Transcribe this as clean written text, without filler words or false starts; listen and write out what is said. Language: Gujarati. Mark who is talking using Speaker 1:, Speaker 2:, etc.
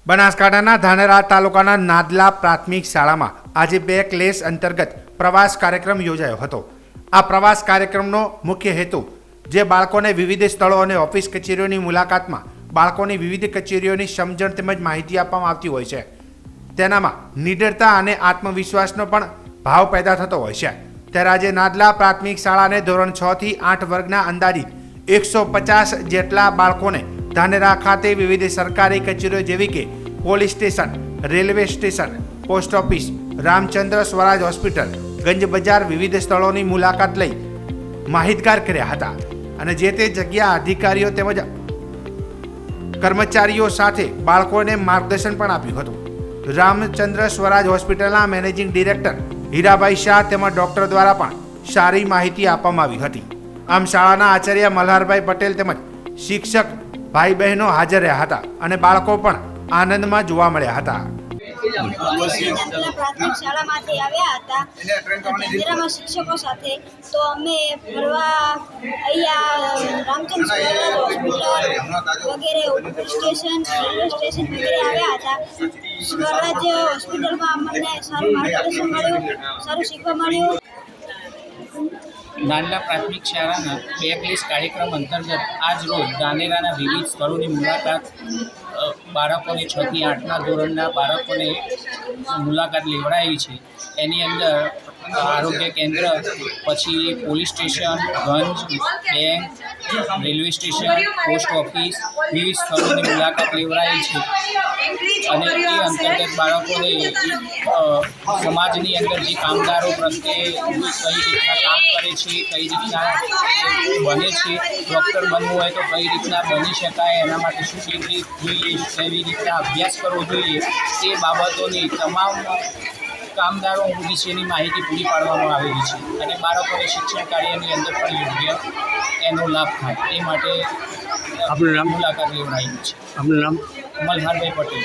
Speaker 1: બનાસકાંઠાના ધાનેરા તાલુકાના નાદલા પ્રાથમિક શાળામાં આજે બે ક્લેશ અંતર્ગત પ્રવાસ કાર્યક્રમ યોજાયો હતો। આ પ્રવાસ કાર્યક્રમનો મુખ્ય હેતુ જે બાળકોને વિવિધ સ્થળો અને ઓફિસ કચેરીઓની મુલાકાતમાં બાળકોની વિવિધ કચેરીઓની સમજણ તેમજ માહિતી આપવામાં આવતી હોય છે, તેનામાં નિડરતા અને આત્મવિશ્વાસનો પણ ભાવ પેદા થતો હોય છે। ત્યારે આજે નાદલા પ્રાથમિક શાળાને ધોરણ 6 થી 8 વર્ગના અંદાજિત 150 જેટલા બાળકોને ધાનેરા ખાતે વિવિધ સરકારી કચેરીઓ જેવી કે police station, railway station, post office, Ramchandra Swaraj hospital, Ganj Bazar વિવિધ સ્થળોની મુલાકાત લઈ માહિતગાર કર્યા હતા અને જે તે જગ્યા અધિકારીઓ તેમજ કર્મચારીઓ સાથે બાળકોને માર્ગદર્શન પણ આપ્યું હતું। રામચંદ્ર સ્વરાજ હોસ્પિટલના મેનેજિંગ ડિરેક્ટર હીરાભાઈ શાહ તેમજ ડોક્ટર દ્વારા પણ સારી માહિતી આપવામાં આવી હતી। આમ શાળાના આચાર્ય મલ્હારભાઈ પટેલ તેમજ શિક્ષક ભાઈ બહેનો હાજર રહ્યા હતા અને બાળકો પણ આનંદમાં જોવા મળ્યા હતા।
Speaker 2: પ્રાથમિક શાળામાંથી આવ્યા હતા ધાનેરામાં શિક્ષકો સાથે, તો અમે ફરવા અહીંયા રામચંદ્ર સ્વરાજ હોસ્પિટલ વગેરે પોલીસ સ્ટેશન, રેલવે સ્ટેશન વગેરે આવ્યા હતા। સ્વરાજ હોસ્પિટલમાં અમને સારું માર્ગદર્શન મળ્યું, સારું શીખવા મળ્યું।
Speaker 3: નાદલા પ્રાથમિક શાળાના બે ક્લેશ કાર્યક્રમ અંતર્ગત આજ રોજ ધાનેરાના વિવિધ સ્થળોની મુલાકાત બાળકોને 6 થી 8ના ધોરણના બાળકોને મુલાકાત લેવડાવી છે। એની અંદર આરોગ્ય કેન્દ્ર, પછી police station, Ganj, bank, railway station, post office વિવિધ સ્થળોની મુલાકાત લેવડાવી છે અને એ અંતર્ગત બાળકોને સમાજની અંદર જે કામદારો પ્રત્યે કઈ રીતના કામ કરે છે, કઈ રીતના બને છે, ડૉક્ટર બનવું હોય તો કઈ રીતના બની શકાય, એના માટે શું ડિગ્રી જોઈએ, કેવી રીતના અભ્યાસ કરવો જોઈએ, એ બાબતોની તમામ કામદારો વિશેની માહિતી પૂરી પાડવામાં આવેલી છે અને બાળકોને શિક્ષણ કાર્યની અંદર પણ યોગ્ય એનો લાભ થાય એ માટે
Speaker 4: આપનું નામ?
Speaker 3: મુલાકાત લેવડાવી છે।
Speaker 4: આપનું નામ?
Speaker 3: મલ્હારભાઈ પટેલ।